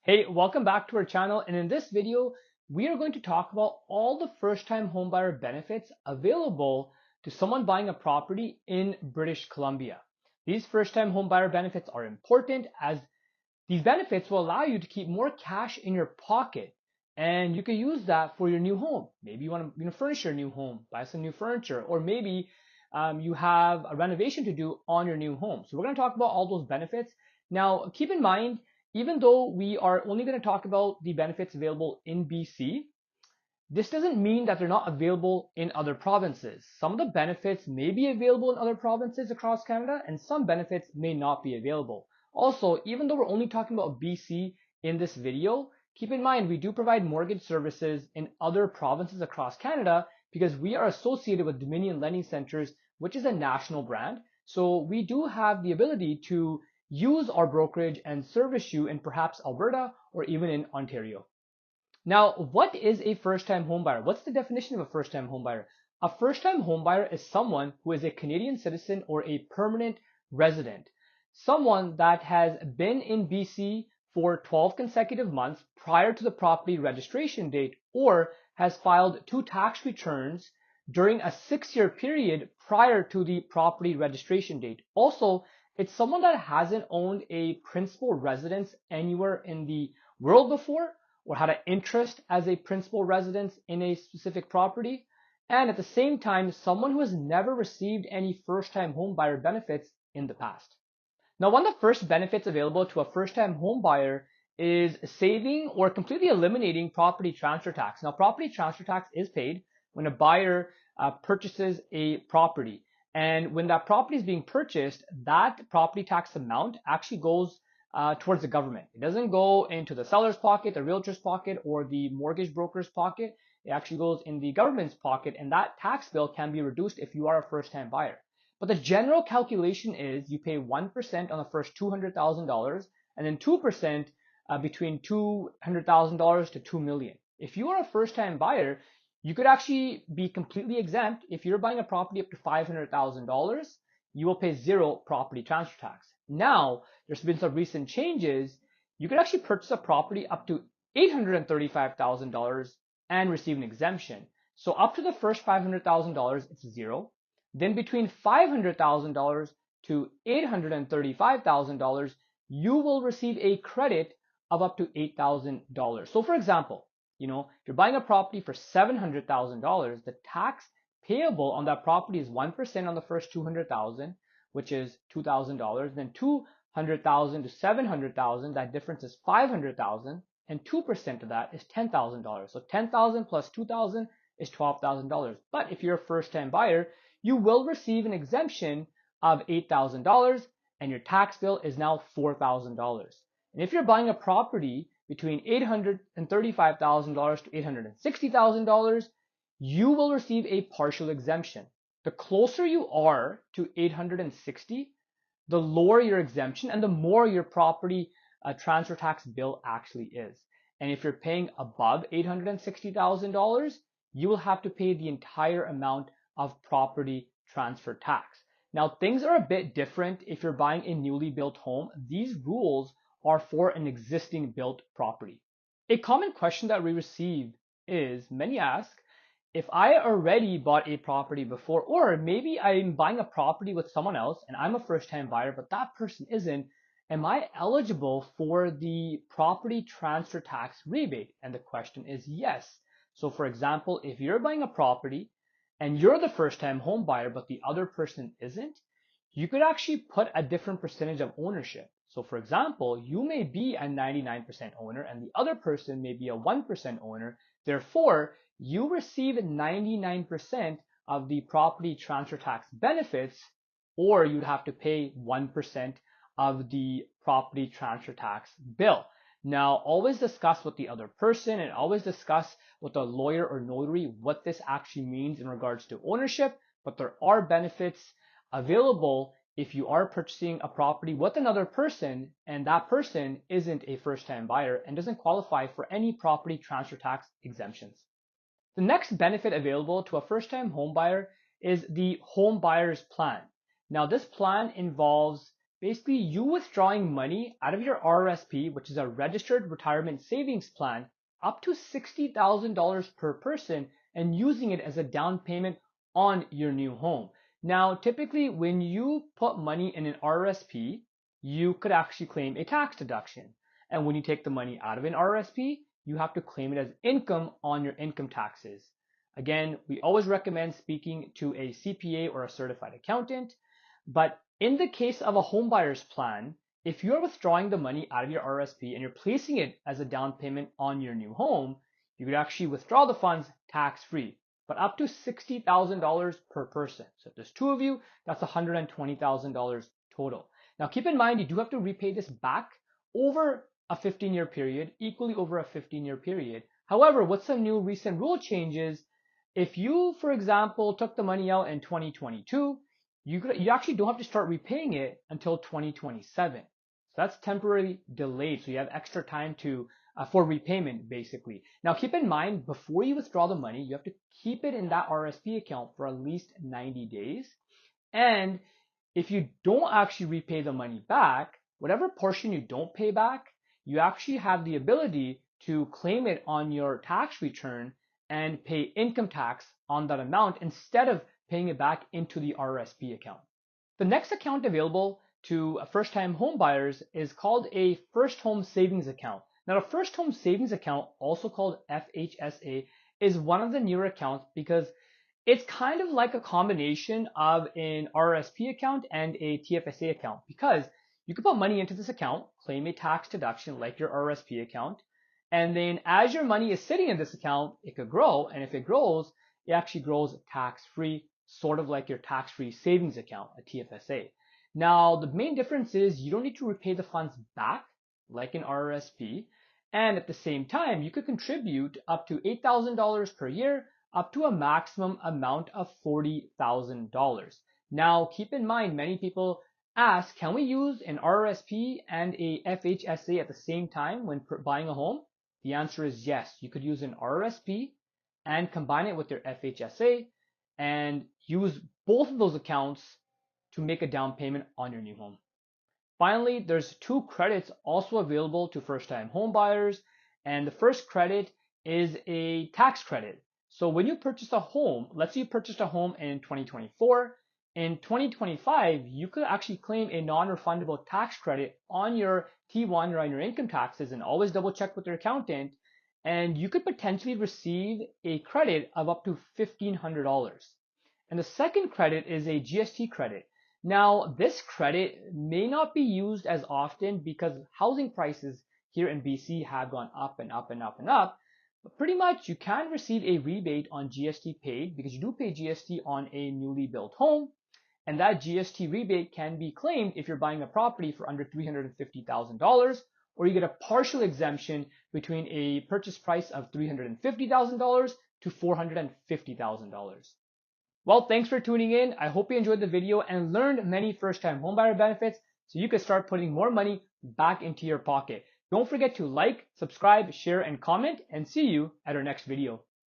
Hey, welcome back to our channel, and in this video, we are going to talk about all the first-time homebuyer benefits available to someone buying a property in British Columbia. These first-time homebuyer benefits are important as these benefits will allow you to keep more cash in your pocket, and you can use that for your new home. Maybe you want to furnish your new home, buy some new furniture, or maybe you have a renovation to do on your new home. So we're going to talk about all those benefits. Now, keep in mind, even though we are only going to talk about the benefits available in BC, this doesn't mean that they're not available in other provinces. Some of the benefits may be available in other provinces across Canada, and some benefits may not be available. Also, even though we're only talking about BC in this video, keep in mind we do provide mortgage services in other provinces across Canada because we are associated with Dominion Lending Centers, which is a national brand. So we do have the ability to use our brokerage and service you in perhaps Alberta or even in Ontario. Now, what is a first-time homebuyer? What's the definition of a first-time homebuyer? A first-time homebuyer is someone who is a Canadian citizen or a permanent resident, someone that has been in BC for 12 consecutive months prior to the property registration date or has filed 2 tax returns during a 6-year period prior to the property registration date. Also, it's someone that hasn't owned a principal residence anywhere in the world before or had an interest as a principal residence in a specific property, and at the same time, someone who has never received any first-time home buyer benefits in the past. Now, one of the first benefits available to a first-time home buyer is saving or completely eliminating property transfer tax. Now, property transfer tax is paid when a buyer purchases a property. And when that property is being purchased, that property tax amount actually goes towards the government. It doesn't go into the seller's pocket, the realtor's pocket, or the mortgage broker's pocket. It actually goes in the government's pocket, and that tax bill can be reduced if you are a first-time buyer. But the general calculation is you pay 1% on the first $200,000 and then 2% between $200,000 to $2 million. If you are a first-time buyer, you could actually be completely exempt. If you're buying a property up to $500,000, you will pay 0 property transfer tax. Now, there's been some recent changes. You could actually purchase a property up to $835,000 and receive an exemption. So up to the first $500,000, it's 0. Then between $500,000 to $835,000, you will receive a credit of up to $8,000. So for example, if you're buying a property for $700,000, the tax payable on that property is 1% on the first $200,000, which is $2,000. Then $200,000 to $700,000, that difference is $500,000, and 2% of that is $10,000. So $10,000 plus $2,000 is $12,000. But if you're a first-time buyer, you will receive an exemption of $8,000, and your tax bill is now $4,000. And if you're buying a property between $835,000 to $860,000, you will receive a partial exemption. The closer you are to 860, the lower your exemption and the more your property transfer tax bill actually is. And if you're paying above $860,000, you will have to pay the entire amount of property transfer tax. Now, things are a bit different if you're buying a newly built home. These rules are for an existing built property. A common question that we receive is, many ask, if I already bought a property before, or maybe I'm buying a property with someone else and I'm a first-time buyer, but that person isn't, am I eligible for the property transfer tax rebate? And the question is yes. So for example, if you're buying a property and you're the first-time home buyer, but the other person isn't, you could actually put a different percentage of ownership. So for example, you may be a 99% owner and the other person may be a 1% owner. Therefore, you receive 99% of the property transfer tax benefits, or you'd have to pay 1% of the property transfer tax bill. Now, always discuss with the other person and always discuss with a lawyer or notary what this actually means in regards to ownership, but there are benefits available if you are purchasing a property with another person and that person isn't a first-time buyer and doesn't qualify for any property transfer tax exemptions. The next benefit available to a first-time home buyer is the home buyer's plan. Now, this plan involves basically you withdrawing money out of your RRSP, which is a registered retirement savings plan, up to $60,000 per person and using it as a down payment on your new home. Now, typically when you put money in an RRSP, you could actually claim a tax deduction. And when you take the money out of an RRSP, you have to claim it as income on your income taxes. Again, we always recommend speaking to a CPA or a certified accountant. But in the case of a home buyer's plan, if you're withdrawing the money out of your RRSP and you're placing it as a down payment on your new home, you could actually withdraw the funds tax-free, but up to $60,000 per person. So if there's two of you, that's $120,000 total. Now keep in mind, you do have to repay this back over a 15-year period, equally over a 15-year period. However, with some new recent rule changes, if you, for example, took the money out in 2022, you actually don't have to start repaying it until 2027. So that's temporarily delayed. So you have extra time for repayment, basically. Now keep in mind, before you withdraw the money, you have to keep it in that RSP account for at least 90 days. And if you don't actually repay the money back, whatever portion you don't pay back, you actually have the ability to claim it on your tax return and pay income tax on that amount instead of paying it back into the RRSP account. The next account available to first-time home buyers is called a first home savings account. Now, the first home savings account, also called FHSA, is one of the newer accounts because it's kind of like a combination of an RRSP account and a TFSA account, because you can put money into this account, claim a tax deduction like your RRSP account, and then as your money is sitting in this account, it could grow, and if it grows, it actually grows tax-free, sort of like your tax-free savings account, a TFSA. Now, the main difference is you don't need to repay the funds back like an RRSP, and at the same time, you could contribute up to $8,000 per year, up to a maximum amount of $40,000. Now, keep in mind, many people ask, can we use an RRSP and a FHSA at the same time when buying a home? The answer is yes. You could use an RRSP and combine it with your FHSA and use both of those accounts to make a down payment on your new home. Finally, there's two credits also available to first-time home buyers, and the first credit is a tax credit. So when you purchase a home, let's say you purchased a home in 2024, in 2025, you could actually claim a non-refundable tax credit on your T1 or on your income taxes, and always double check with your accountant, and you could potentially receive a credit of up to $1,500. And the second credit is a GST credit. Now, this credit may not be used as often because housing prices here in BC have gone up and up and up and up. But pretty much you can receive a rebate on GST paid because you do pay GST on a newly built home. And that GST rebate can be claimed if you're buying a property for under $350,000, or you get a partial exemption between a purchase price of $350,000 to $450,000. Well, thanks for tuning in. I hope you enjoyed the video and learned many first-time homebuyer benefits so you can start putting more money back into your pocket. Don't forget to like, subscribe, share, and comment, and see you at our next video.